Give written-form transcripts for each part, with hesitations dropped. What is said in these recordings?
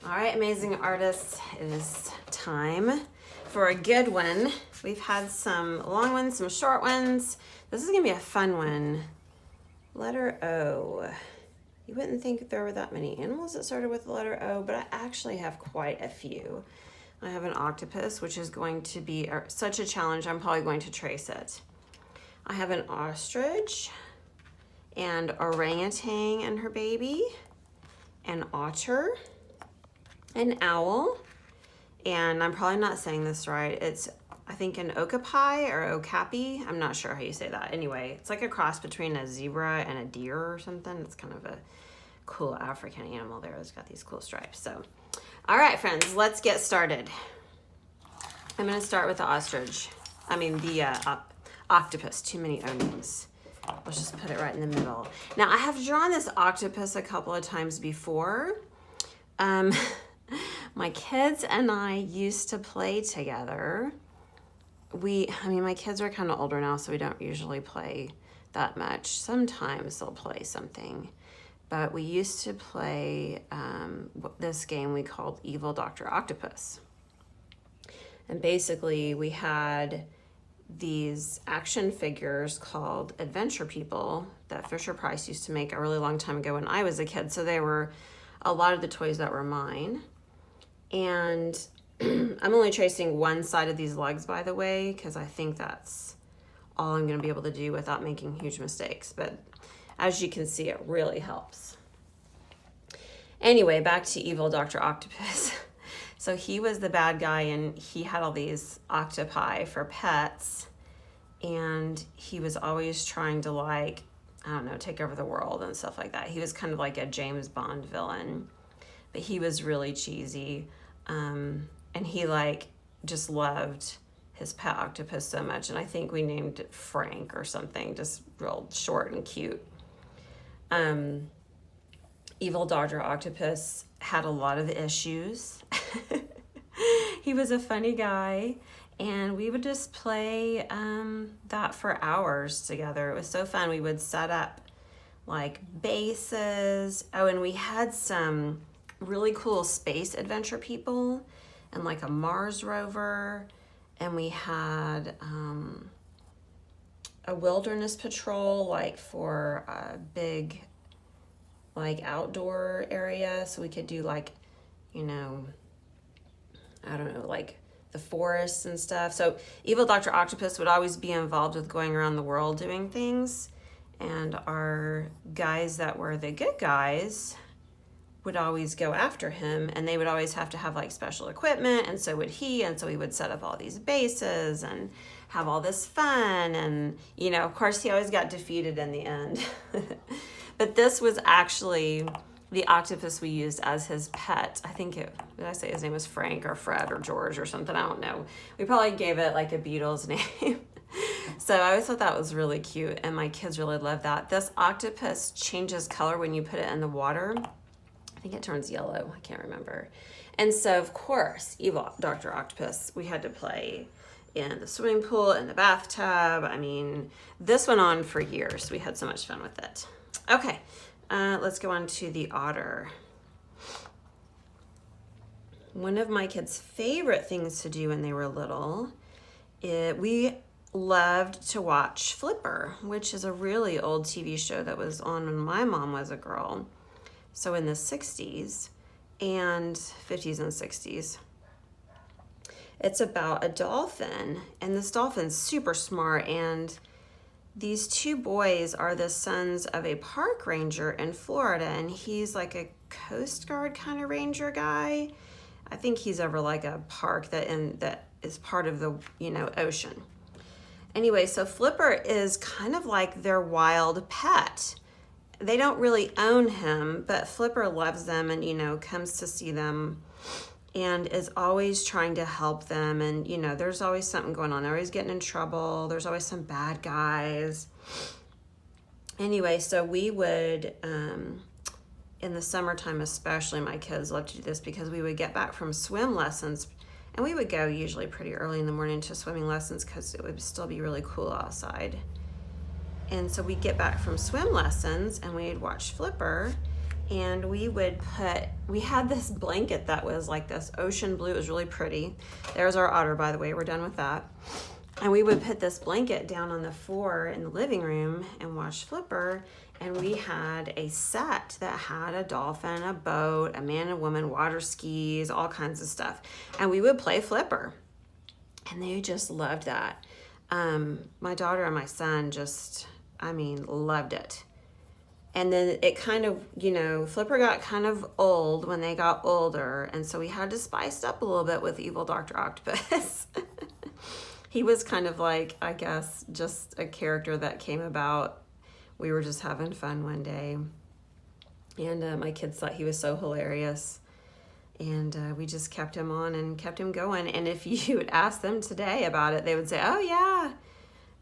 All right, amazing artists, it is time for a good one. We've had some long ones, some short ones. This is gonna be a fun one. Letter O. You wouldn't think there were that many animals that started with the letter O, but I actually have quite a few. I have an octopus, which is going to be such a challenge, I'm probably going to trace it. I have an ostrich, and orangutan and her baby, an otter, an owl, and I'm probably not saying this right. It's, I think, an okapi or okapi. I'm not sure how you say that. Anyway, it's like a cross between a zebra and a deer or something. It's kind of a cool African animal there. It's got these cool stripes. So, all right, friends, let's get started. I'm going to start with the ostrich. I mean, the octopus. Too many O names. Let's just put it right in the middle. Now, I have drawn this octopus a couple of times before. My kids and I used to play together. My kids are kind of older now, so we don't usually play that much. Sometimes they'll play something. But we used to play this game we called Evil Dr. Octopus. And basically, we had these action figures called Adventure People that Fisher-Price used to make a really long time ago when I was a kid. So they were a lot of the toys that were mine. And I'm only tracing one side of these legs, by the way, because I think that's all I'm going to be able to do without making huge mistakes. But as you can see, it really helps. Anyway, back to Evil Dr. Octopus. So he was the bad guy, and he had all these octopi for pets. And he was always trying to, like, I don't know, take over the world and stuff like that. He was kind of like a James Bond villain, but he was really cheesy. And he just loved his pet octopus so much. And I think we named it Frank or something, just real short and cute. Evil Dr. Octopus had a lot of issues. He was a funny guy. And we would just play that for hours together. It was so fun. We would set up like bases. Oh, and we had some really cool space adventure people and like a Mars rover. And we had a wilderness patrol, like for a big like outdoor area. So we could do like, I don't know, like the forests and stuff. So Evil Dr. Octopus would always be involved with going around the world doing things. And our guys that were the good guys would always go after him, and they would always have to have like special equipment, and so would he. And so he would set up all these bases and have all this fun. And, of course, he always got defeated in the end. But this was actually the octopus we used as his pet. I think did I say his name was Frank or Fred or George or something? I don't know. We probably gave it like a Beatles name. So I always thought that was really cute, and my kids really loved that. This octopus changes color when you put it in the water. I think it turns yellow. I can't remember. And so, of course, Evil Dr. Octopus, we had to play in the swimming pool, in the bathtub. I mean, this went on for years. We had so much fun with it. Okay. Let's go on to the otter. One of my kids' favorite things to do when they were little, we loved to watch Flipper, which is a really old TV show that was on when my mom was a girl. So in the 60s and 50s and 60s. It's about a dolphin, and this dolphin's super smart, and these two boys are the sons of a park ranger in Florida, and he's like a Coast Guard kind of ranger guy. I think he's over like a park that is part of the, ocean. Anyway, so Flipper is kind of like their wild pet. They don't really own him, but Flipper loves them and, comes to see them and is always trying to help them. And, there's always something going on. They're always getting in trouble. There's always some bad guys. Anyway, so we would, in the summertime especially, my kids loved to do this because we would get back from swim lessons, and we would go usually pretty early in the morning to swimming lessons because it would still be really cool outside. And so we'd get back from swim lessons and we'd watch Flipper, and we had this blanket that was like this ocean blue. It was really pretty. There's our Otter, by the way. We're done with that. And we would put this blanket down on the floor in the living room and watch Flipper. And we had a set that had a dolphin, a boat, a man and woman, water skis, all kinds of stuff. And we would play Flipper. And they just loved that. My daughter and my son loved it. And then it kind of, Flipper got kind of old when they got older. And so we had to spice up a little bit with Evil Dr. Octopus. He was kind of like, I guess, just a character that came about. We were just having fun one day. And my kids thought he was so hilarious. And we just kept him on and kept him going. And if you would ask them today about it, they would say, oh, yeah.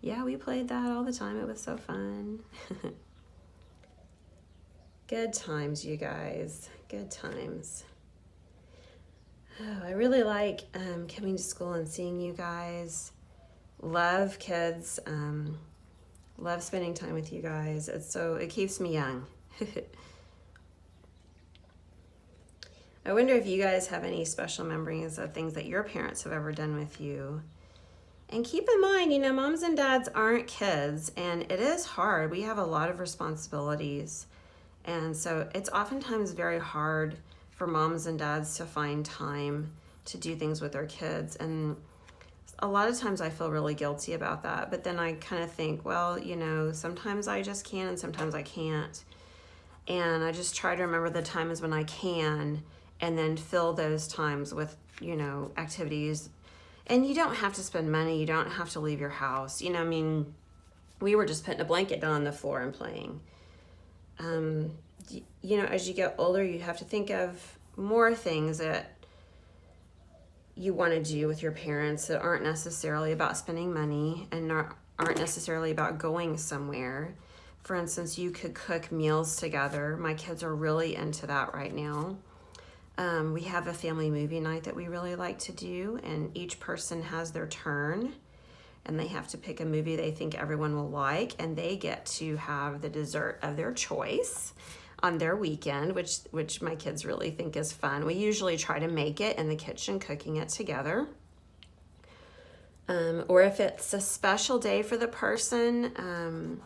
Yeah, we played that all the time. It was so fun. Good times, you guys. Good times. Oh, I really like coming to school and seeing you guys. Love kids. Love spending time with you guys. It keeps me young. I wonder if you guys have any special memories of things that your parents have ever done with you. And keep in mind, moms and dads aren't kids, and it is hard. We have a lot of responsibilities. And so it's oftentimes very hard for moms and dads to find time to do things with their kids. And a lot of times I feel really guilty about that. But then I kind of think, well, sometimes I just can and sometimes I can't. And I just try to remember the times when I can and then fill those times with, activities. And you don't have to spend money. You don't have to leave your house. We were just putting a blanket down on the floor and playing. As you get older, you have to think of more things that you want to do with your parents that aren't necessarily about spending money and aren't necessarily about going somewhere. For instance, you could cook meals together. My kids are really into that right now. We have a family movie night that we really like to do, and each person has their turn, and they have to pick a movie they think everyone will like, and they get to have the dessert of their choice on their weekend, which my kids really think is fun. We usually try to make it in the kitchen, cooking it together. Or if it's a special day for the person,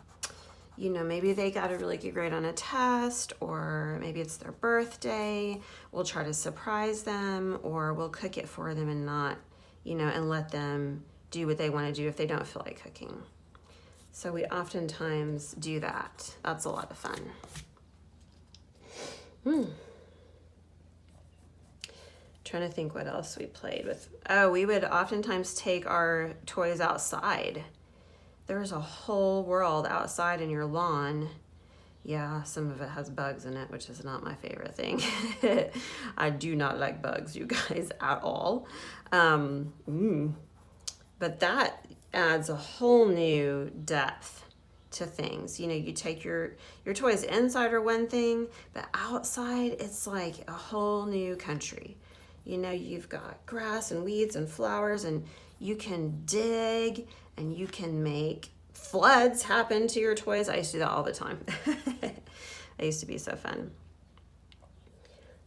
maybe they got a really good grade on a test, or maybe it's their birthday, we'll try to surprise them, or we'll cook it for them and not, and let them do what they want to do if they don't feel like cooking. So we oftentimes do that. That's a lot of fun. Trying to think what else we played with. Oh, we would oftentimes take our toys outside. There's a whole world outside in your lawn. Yeah, some of it has bugs in it, which is not my favorite thing. I do not like bugs, you guys, at all. But that adds a whole new depth to things. You take your toys inside are one thing, but outside it's like a whole new country. You've got grass and weeds and flowers, and you can dig and you can make floods happen to your toys. I used to do that all the time. It used to be so fun.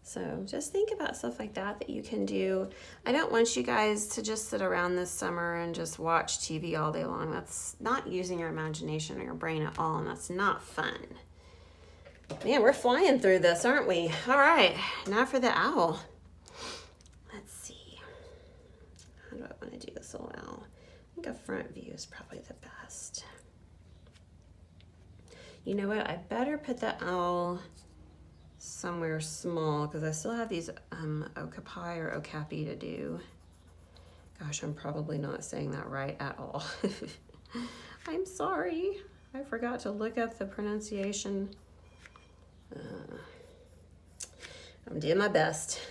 So just think about stuff like that you can do. I don't want you guys to just sit around this summer and just watch TV all day long. That's not using your imagination or your brain at all, and that's not fun. Man, we're flying through this, aren't we? All right, now for the owl. Let's see. How do I want to do this little owl? I think a front view is probably the best. You know what? I better put the owl somewhere small because I still have these okapi or okapi to do. Gosh, I'm probably not saying that right at all. I'm sorry. I forgot to look up the pronunciation. I'm doing my best.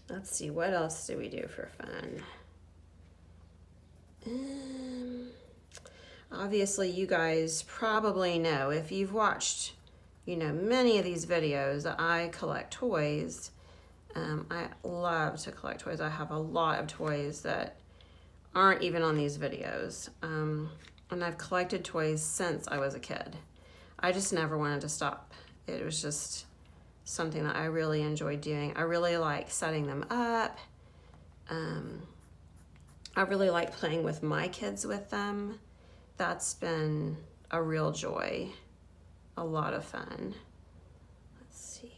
Let's see, what else do we do for fun? Obviously, you guys probably know, if you've watched, many of these videos, I collect toys. I love to collect toys. I have a lot of toys that aren't even on these videos. And I've collected toys since I was a kid. I just never wanted to stop. It was just something that I really enjoyed doing. I really like setting them up. I really like playing with my kids with them. That's been a real joy, a lot of fun. Let's see.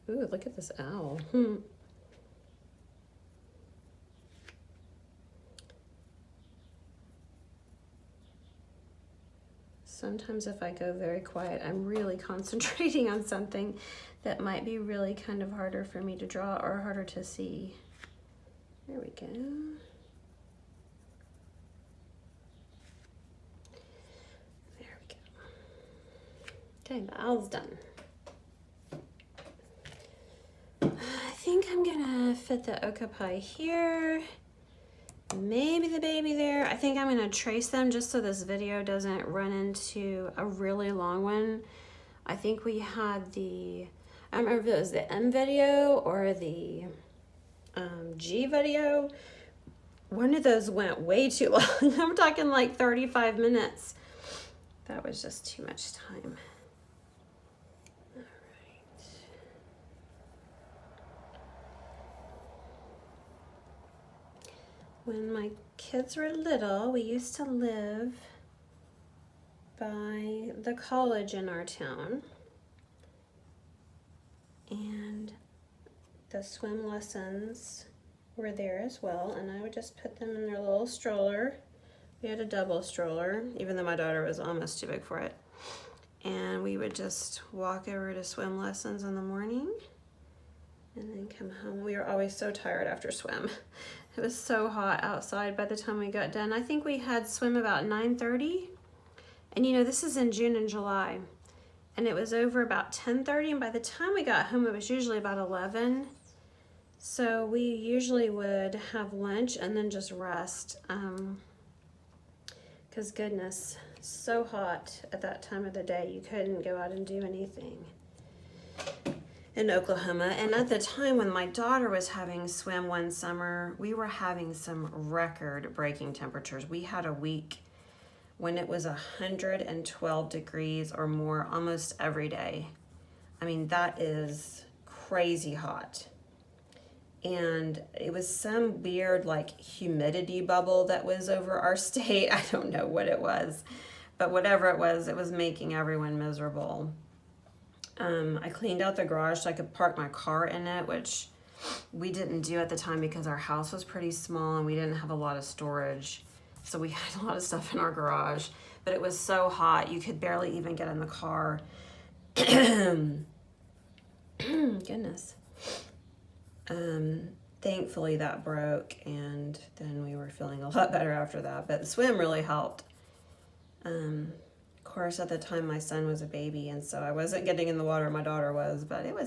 Ooh, look at this owl. Sometimes if I go very quiet, I'm really concentrating on something that might be really kind of harder for me to draw or harder to see. There we go. There we go. Okay, the owl's done. I think I'm gonna fit the octopi here. Maybe the baby there. I think I'm gonna trace them just so this video doesn't run into a really long one. I think we had I don't remember if it was the M video or the G video. One of those went way too long. I'm talking like 35 minutes. That was just too much time. When my kids were little, we used to live by the college in our town. And the swim lessons were there as well. And I would just put them in their little stroller. We had a double stroller, even though my daughter was almost too big for it. And we would just walk over to swim lessons in the morning and then come home. We were always so tired after swim. It was so hot outside by the time we got done. I think we had swim about 9:30. And you know, this is in June and July. And it was over about 10:30. And by the time we got home, it was usually about 11. So we usually would have lunch and then just rest. Because goodness, so hot at that time of the day. You couldn't go out and do anything in Oklahoma. And at the time when my daughter was having swim one summer, we were having some record-breaking temperatures. We had a week when it was 112 degrees or more almost every day. I mean, that is crazy hot. And it was some weird like humidity bubble that was over our state. I don't know what it was, but whatever it was making everyone miserable. I cleaned out the garage so I could park my car in it, which we didn't do at the time because our house was pretty small and we didn't have a lot of storage. So we had a lot of stuff in our garage, but it was so hot you could barely even get in the car. Goodness. Thankfully that broke and then we were feeling a lot better after that, but the swim really helped. Of course, at the time my son was a baby, and so I wasn't getting in the water, my daughter was, but it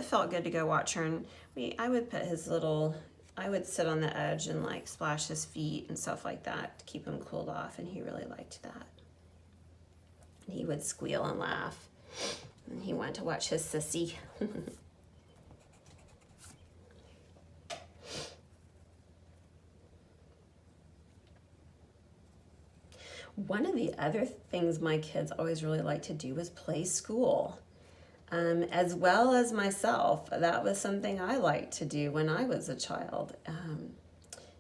felt good to go watch her. And I would sit on the edge and like splash his feet and stuff like that to keep him cooled off, and he really liked that. And he would squeal and laugh, and he wanted to watch his sissy. One of the other things my kids always really liked to do was play school, as well as myself. That was something I liked to do when I was a child.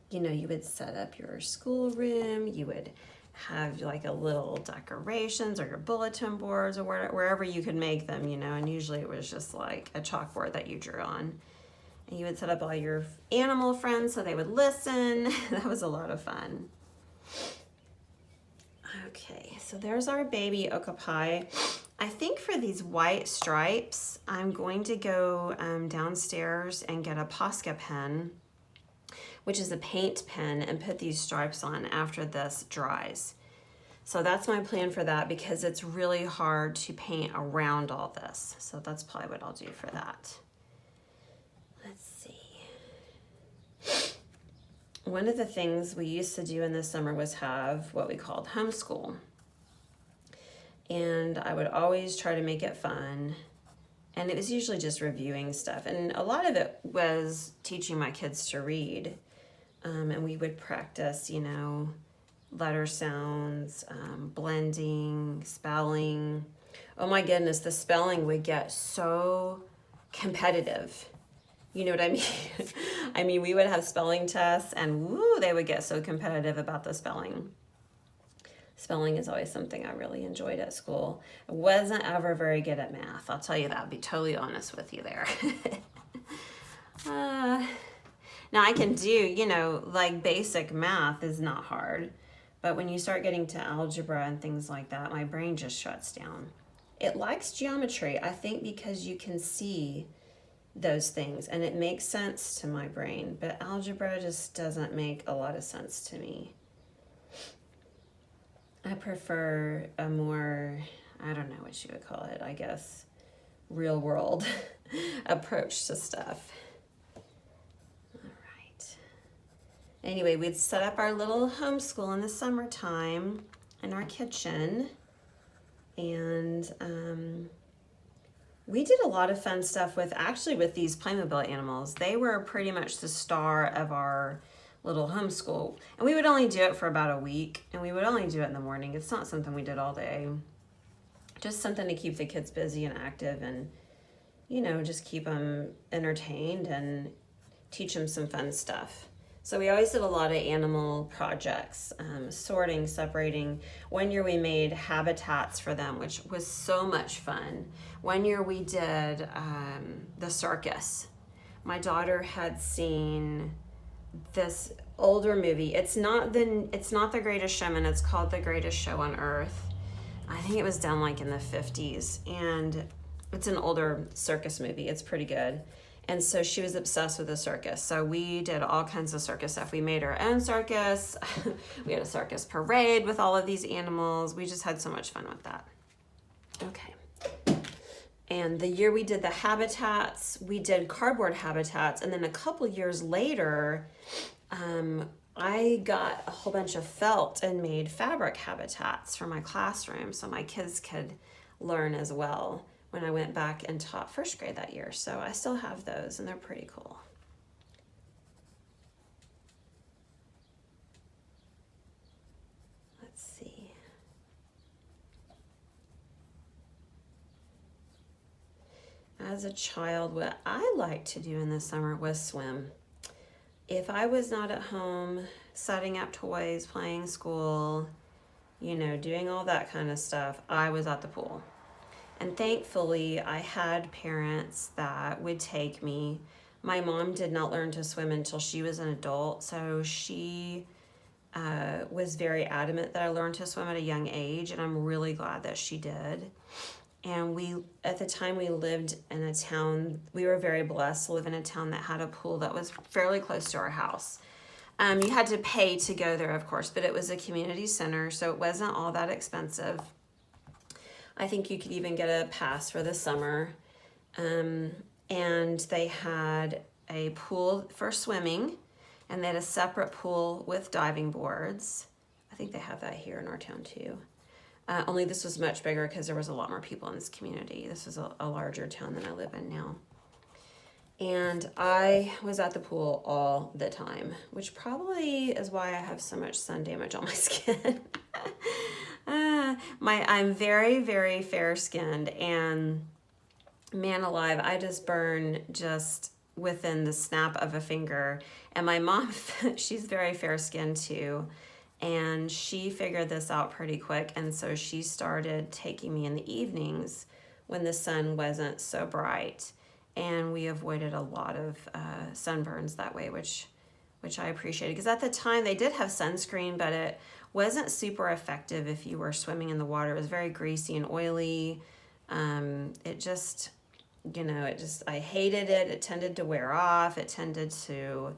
You know, you would set up your schoolroom, you would have like a little decorations or your bulletin boards or wherever you could make them, you know, and usually it was just like a chalkboard that you drew on. And you would set up all your animal friends so they would listen. That was a lot of fun. Okay, so there's our baby octopi. I think for these white stripes, I'm going to go downstairs and get a Posca pen, which is a paint pen, and put these stripes on after this dries. So that's my plan for that because it's really hard to paint around all this. So that's probably what I'll do for that. Let's see. One of the things we used to do in the summer was have what we called homeschool. And I would always try to make it fun. And it was usually just reviewing stuff. And a lot of it was teaching my kids to read. And we would practice, you know, letter sounds, blending, spelling. Oh my goodness, the spelling would get so competitive. You know what I mean? I mean, we would have spelling tests and woo, they would get so competitive about the spelling. Spelling is always something I really enjoyed at school. I wasn't ever very good at math. I'll tell you that. I'll be totally honest with you there. Now I can do, you know, like basic math is not hard. But when you start getting to algebra and things like that, my brain just shuts down. It likes geometry, I think, because you can see those things and it makes sense to my brain. But algebra just doesn't make a lot of sense to me. I prefer a more, I don't know what you would call it, I guess, real world approach to stuff. All right. Anyway, we'd set up our little homeschool in the summertime in our kitchen. And we did a lot of fun stuff with these Playmobil animals. They were pretty much the star of our little homeschool. And we would only do it for about a week, and we would only do it in the morning. It's not something we did all day. Just something to keep the kids busy and active and, you know, just keep them entertained and teach them some fun stuff. So we always did a lot of animal projects, sorting, separating. One year we made habitats for them, which was so much fun. One year we did the circus. My daughter had seen this older movie. It's not the Greatest Showman. It's called The Greatest Show on Earth. I think it was done like in the 50s, and it's an older circus movie. It's pretty good. And so she was obsessed with the circus. So we did all kinds of circus stuff. We made our own circus. We had a circus parade with all of these animals. We just had so much fun with that. Okay. And the year we did the habitats, we did cardboard habitats. And then a couple years later, I got a whole bunch of felt and made fabric habitats for my classroom so my kids could learn as well when I went back and taught first grade that year. So I still have those and they're pretty cool. Let's see. As a child, what I liked to do in the summer was swim. If I was not at home setting up toys, playing school, you know, doing all that kind of stuff, I was at the pool. And thankfully, I had parents that would take me. My mom did not learn to swim until she was an adult, so she was very adamant that I learned to swim at a young age, and I'm really glad that she did. And at the time we lived in a town, we were very blessed to live in a town that had a pool that was fairly close to our house. You had to pay to go there, of course, but it was a community center, so it wasn't all that expensive. I think you could even get a pass for the summer. And they had a pool for swimming, and they had a separate pool with diving boards. I think they have that here in our town too. Only this was much bigger because there was a lot more people in this community. This is a larger town than I live in now. And I was at the pool all the time, which probably is why I have so much sun damage on my skin. I'm very, very fair-skinned, and man alive, I just burn just within the snap of a finger. And my mom, she's very fair-skinned too, and she figured this out pretty quick, and so she started taking me in the evenings when the sun wasn't so bright, and we avoided a lot of sunburns that way, which I appreciated, because at the time they did have sunscreen, but it wasn't super effective if you were swimming in the water. It was very greasy and oily. It just, you know, I hated it. It tended to wear off. It tended to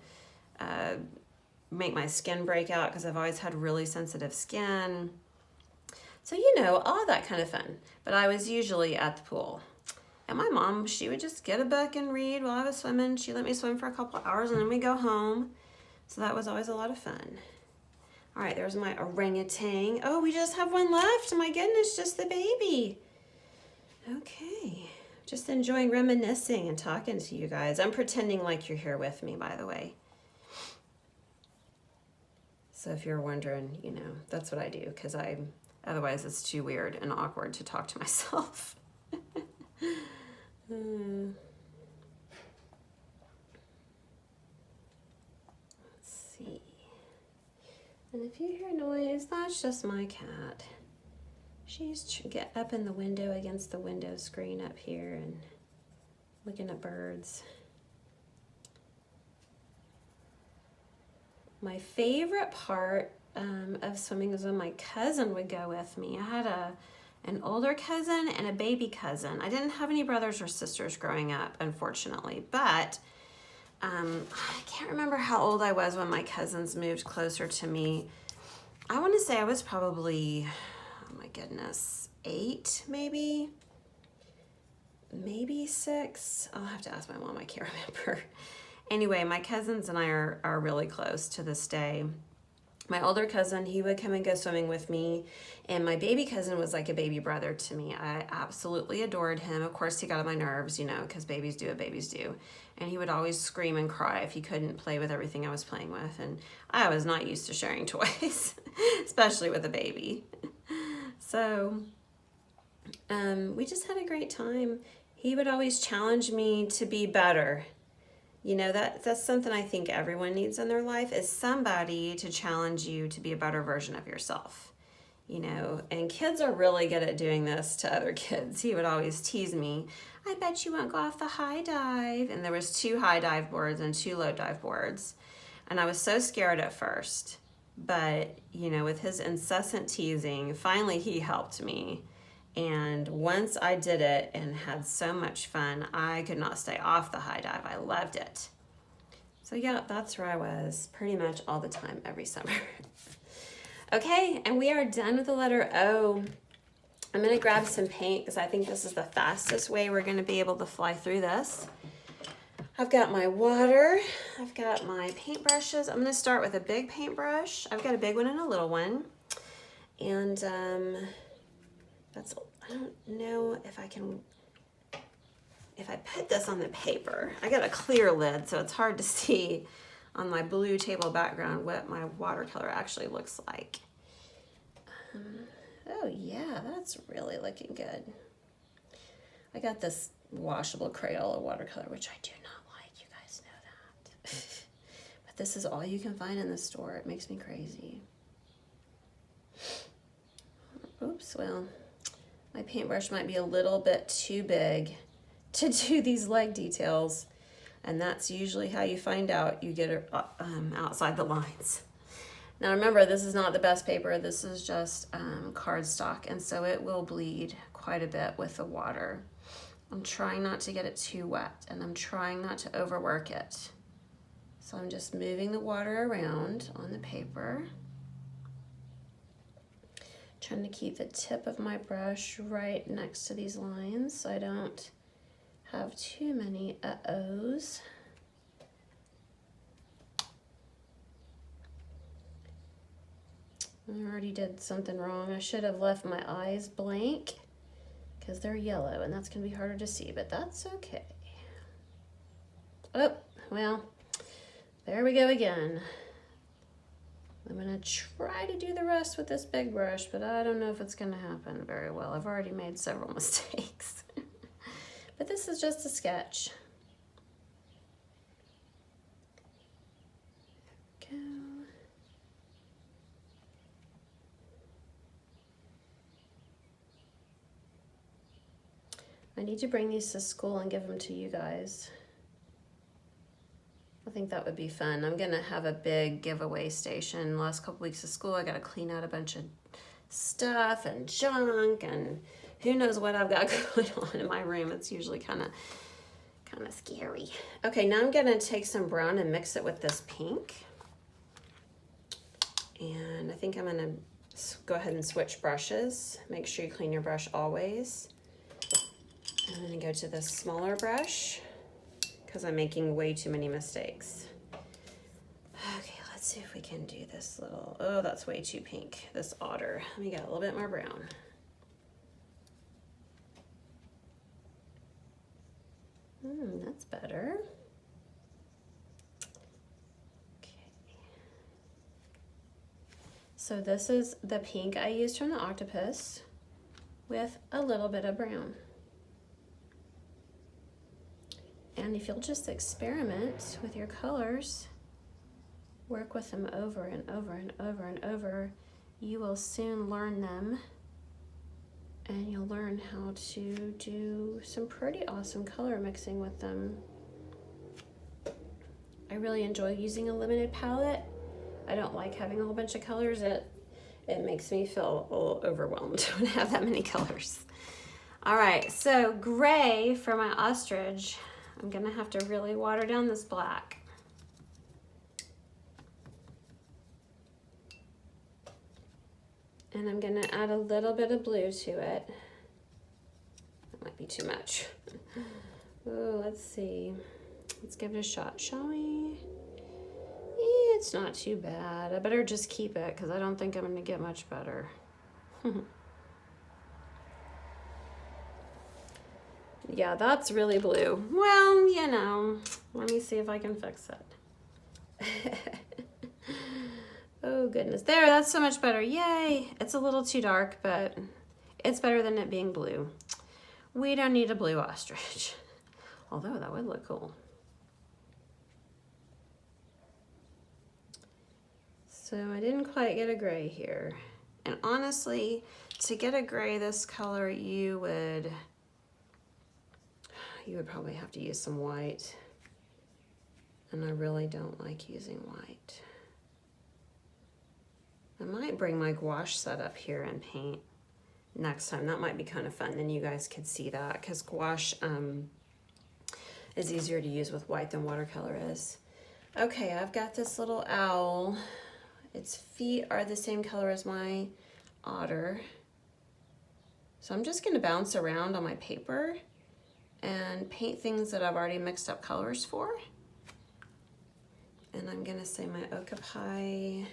make my skin break out because I've always had really sensitive skin. So, you know, all that kind of fun. But I was usually at the pool. And my mom, she would just get a book and read while I was swimming. She let me swim for a couple of hours and then we'd go home. So that was always a lot of fun. All right, there's my orangutan. Oh, we just have one left. My goodness, just the baby. Okay, Just enjoying reminiscing and talking to you guys. I'm pretending like you're here with me, by the way. So if you're wondering, you know, that's what I do, because otherwise it's too weird and awkward to talk to myself. Let's see. And if you hear noise, that's just my cat. She's get up in the window against the window screen up here and looking at birds. My favorite part of swimming is when my cousin would go with me. I had an older cousin and a baby cousin. I didn't have any brothers or sisters growing up, unfortunately, but I can't remember how old I was when my cousins moved closer to me. I want to say I was probably, oh my goodness, 8 maybe 6. I'll have to ask my mom, I can't remember. Anyway, my cousins and I are really close to this day. My older cousin, he would come and go swimming with me, and my baby cousin was like a baby brother to me. I absolutely adored him. Of course, he got on my nerves, you know, because babies do what babies do. And he would always scream and cry if he couldn't play with everything I was playing with. And I was not used to sharing toys, especially with a baby. So we just had a great time. He would always challenge me to be better. You know, that's something I think everyone needs in their life, is somebody to challenge you to be a better version of yourself. You know, and kids are really good at doing this to other kids. He would always tease me, I bet you won't go off the high dive. And there was 2 high dive boards and 2 low dive boards. And I was so scared at first. But, you know, with his incessant teasing, finally he helped me. And once I did it and had so much fun, I could not stay off the high dive. I loved it. So yeah, that's where I was pretty much all the time, every summer. Okay, and we are done with the letter O. I'm gonna grab some paint because I think this is the fastest way we're gonna be able to fly through this. I've got my water, I've got my paintbrushes. I'm gonna start with a big paintbrush. I've got a big one and a little one. And I don't know if I put this on the paper. I got a clear lid, so it's hard to see on my blue table background what my watercolor actually looks like. Oh yeah, that's really looking good. I got this washable Crayola watercolor, which I do not like, you guys know that. But this is all you can find in the store. It makes me crazy. Oops, well, my paintbrush might be a little bit too big to do these leg details, and that's usually how you find out you get it outside the lines. Now remember, this is not the best paper. This is just cardstock, and so it will bleed quite a bit with the water. I'm trying not to get it too wet, and I'm trying not to overwork it. So I'm just moving the water around on the paper. Trying to keep the tip of my brush right next to these lines so I don't have too many uh-ohs. I already did something wrong. I should have left my eyes blank because they're yellow, and that's going to be harder to see, but that's okay. Oh, well, there we go again. I'm gonna try to do the rest with this big brush, but I don't know if it's gonna happen very well. I've already made several mistakes. But this is just a sketch. There we go. I need to bring these to school and give them to you guys. I think that would be fun. I'm gonna have a big giveaway station. Last couple weeks of school, I gotta clean out a bunch of stuff and junk and who knows what I've got going on in my room. It's usually kind of scary. Okay, now I'm gonna take some brown and mix it with this pink. And I think I'm gonna go ahead and switch brushes. Make sure you clean your brush always. I'm gonna go to this smaller brush because I'm making way too many mistakes. Okay, let's see if we can do this little, oh, that's way too pink, this otter. Let me get a little bit more brown. better. So this is the pink I used from the octopus with a little bit of brown. And if you'll just experiment with your colors, work with them over and over and over and over, you will soon learn them, and you'll learn how to do some pretty awesome color mixing with them. I really enjoy using a limited palette. I don't like having a whole bunch of colors. It makes me feel a little overwhelmed when I have that many colors. All right, so gray for my ostrich. I'm gonna have to really water down this black. And I'm gonna add a little bit of blue to it. That might be too much. Oh, let's see. Let's give it a shot, shall we? It's not too bad. I better just keep it because I don't think I'm going to get much better. Yeah, that's really blue. Well, you know, let me see if I can fix it. Oh, goodness. There, that's so much better. Yay. It's a little too dark, but it's better than it being blue. We don't need a blue ostrich. Although that would look cool. So I didn't quite get a gray here. And honestly, to get a gray this color, you would probably have to use some white. And I really don't like using white. I might bring my gouache set up here and paint next time. That might be kind of fun. Then you guys could see that, because gouache is easier to use with white than watercolor is. Okay, I've got this little owl. Its feet are the same color as my otter. So I'm just gonna bounce around on my paper and paint things that I've already mixed up colors for. And I'm gonna say my okapi,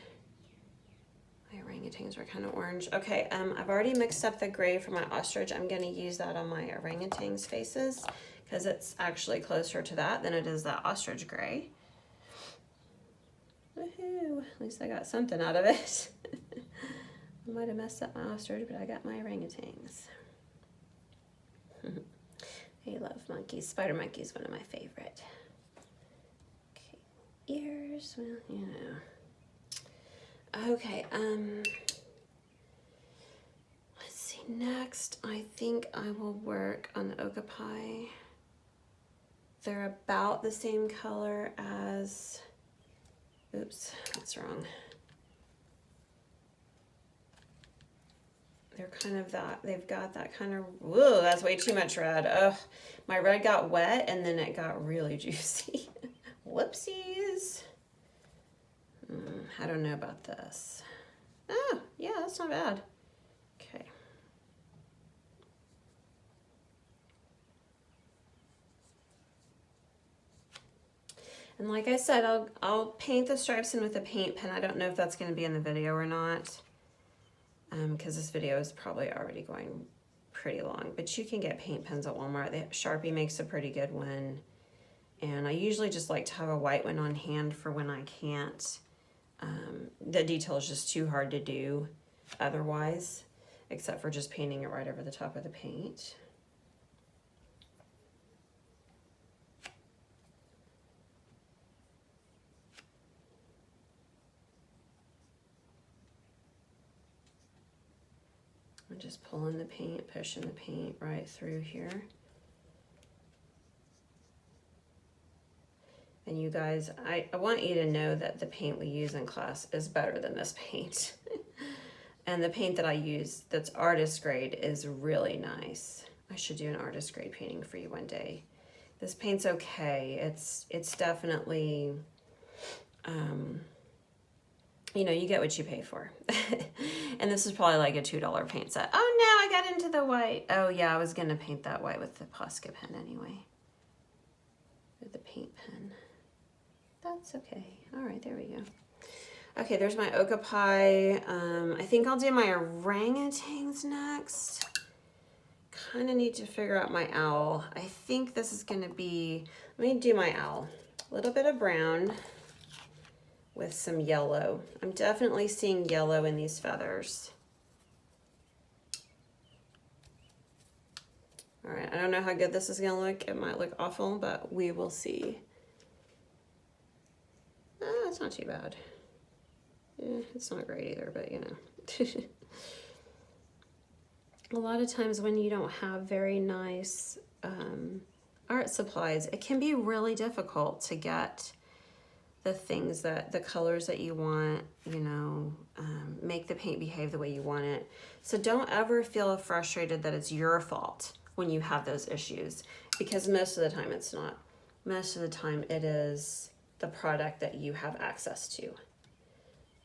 my orangutans are kind of orange. Okay, I've already mixed up the gray for my ostrich. I'm gonna use that on my orangutans' faces because it's actually closer to that than it is that ostrich gray. Woohoo, at least I got something out of it. I might have messed up my ostrich, but I got my orangutans. I love monkeys. Spider monkey is one of my favorite. Okay, ears, well, you know. Okay, let's see, next I think I will work on the okapi. They're about the same color as, oops, that's wrong. They're kind of that, they've got that kind of, whoa, that's way too much red. Ugh, my red got wet and then it got really juicy. Whoopsies. I don't know about this. Oh, yeah, that's not bad. Okay. And like I said, I'll paint the stripes in with a paint pen. I don't know if that's going to be in the video or not, because this video is probably already going pretty long. But you can get paint pens at Walmart. Sharpie makes a pretty good one. And I usually just like to have a white one on hand for when I can't. The detail is just too hard to do otherwise, except for just painting it right over the top of the paint. I'm just pulling the paint, pushing the paint right through here. And you guys, I want you to know that the paint we use in class is better than this paint. And the paint that I use that's artist grade is really nice. I should do an artist grade painting for you one day. This paint's okay. It's definitely, you know, you get what you pay for. And this is probably like a $2 paint set. Oh no, I got into the white. Oh yeah, I was gonna paint that white with the Posca pen anyway. With the paint pen. That's okay. All right, there we go. Okay, there's my okapi. I think I'll do my orangutans next. kind of need to figure out my owl. I think this is going to be, let me do my owl. A little bit of brown with some yellow. I'm definitely seeing yellow in these feathers. All right, I don't know how good this is going to look. It might look awful, but we will see. It's not too bad. It's not great either, but you know. A lot of times when you don't have very nice art supplies, it can be really difficult to get the things the colors that you want, you know, make the paint behave the way you want it. So don't ever feel frustrated that it's your fault when you have those issues, because most of the time it's not. Most of the time it is the product that you have access to.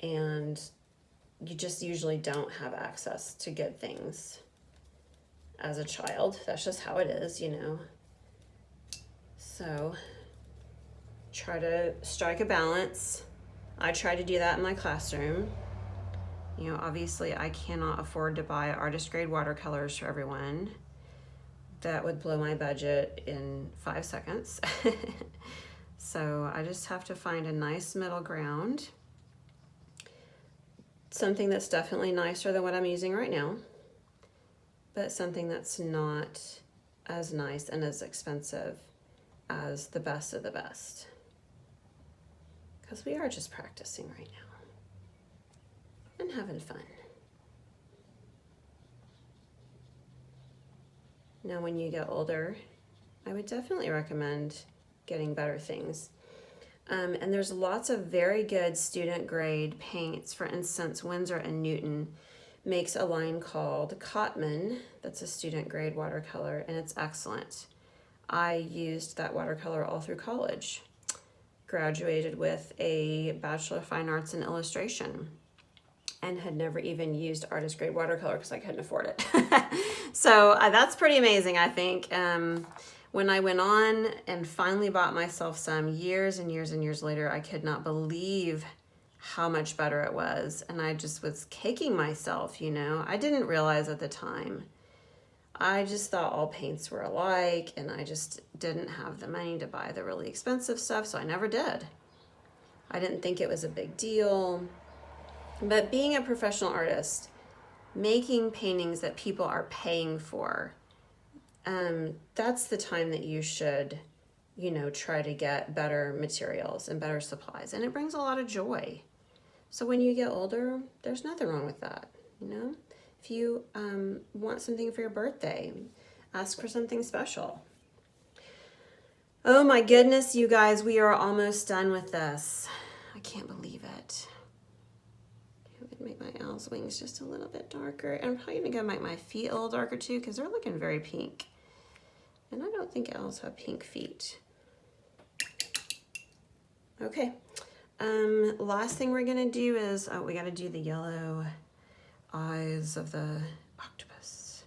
And you just usually don't have access to good things as a child. That's just how it is, you know. So try to strike a balance. I try to do that in my classroom. You know, obviously I cannot afford to buy artist grade watercolors for everyone. That would blow my budget in 5 seconds. So I just have to find a nice middle ground. Something that's definitely nicer than what I'm using right now, but something that's not as nice and as expensive as the best of the best. Because we are just practicing right now and having fun. Now, when you get older, I would definitely recommend getting better things. And there's lots of very good student grade paints. For instance, Winsor & Newton makes a line called Cotman. That's a student grade watercolor, and it's excellent. I used that watercolor all through college. Graduated with a Bachelor of Fine Arts in Illustration and had never even used artist grade watercolor because I couldn't afford it. So that's pretty amazing, I think. When I went on and finally bought myself some years and years and years later, I could not believe how much better it was. And I just was kicking myself, you know. I didn't realize at the time. I just thought all paints were alike, and I just didn't have the money to buy the really expensive stuff, so I never did. I didn't think it was a big deal. But being a professional artist, making paintings that people are paying for, that's the time that you should, you know, try to get better materials and better supplies. And it brings a lot of joy. So when you get older, there's nothing wrong with that, you know? If you want something for your birthday, ask for something special. Oh my goodness, you guys, we are almost done with this. I can't believe it. I'm gonna make my owl's wings just a little bit darker. And I'm probably gonna make my feet a little darker too, because they're looking very pink. And I don't think owls have pink feet. Okay. Last thing we're gonna do is, we gotta do the yellow eyes of the octopus.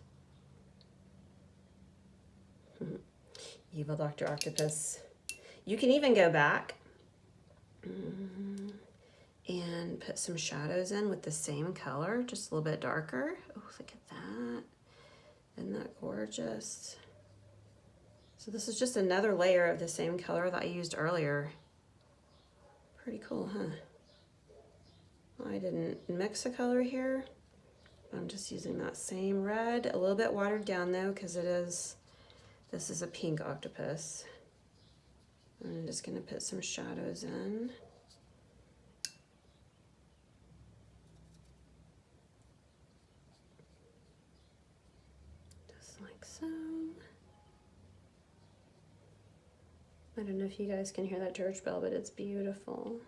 Evil Dr. Octopus. You can even go back and put some shadows in with the same color, just a little bit darker. Oh, look at that. Isn't that gorgeous? So this is just another layer of the same color that I used earlier. Pretty cool, huh? I didn't mix a color here. I'm just using that same red, a little bit watered down though, because this is a pink octopus. I'm just gonna put some shadows in. Just like so. I don't know if you guys can hear that church bell, but it's beautiful.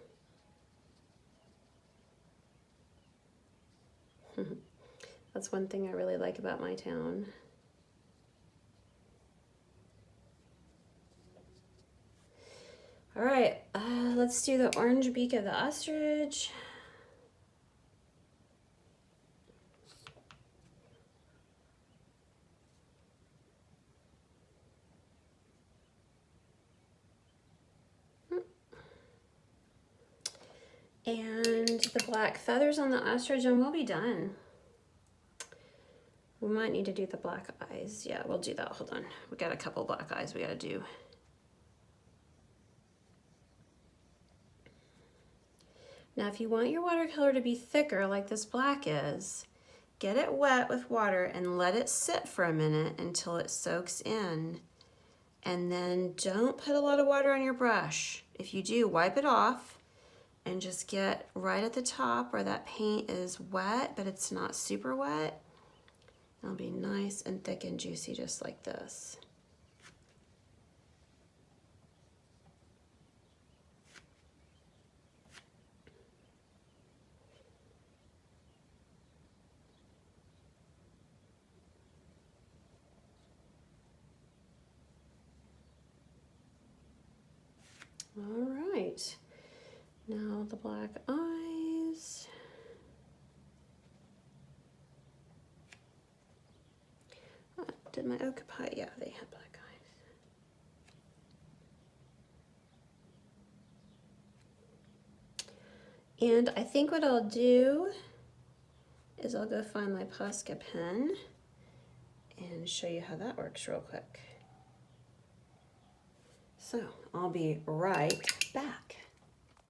That's one thing I really like about my town. All right, let's do the orange beak of the ostrich. And the black feathers on the ostrich, and we'll be done. We might need to do the black eyes. Yeah, we'll do that. Hold on. We got a couple black eyes we gotta do. Now, if you want your watercolor to be thicker like this black is, get it wet with water and let it sit for a minute until it soaks in. And then don't put a lot of water on your brush. If you do, wipe it off and just get right at the top where that paint is wet, but it's not super wet. It'll be nice and thick and juicy just like this. All right, now the black eyes. Did my octopi? Yeah, they had black eyes. And I think what I'll do is I'll go find my Posca pen and show you how that works real quick. So I'll be right back.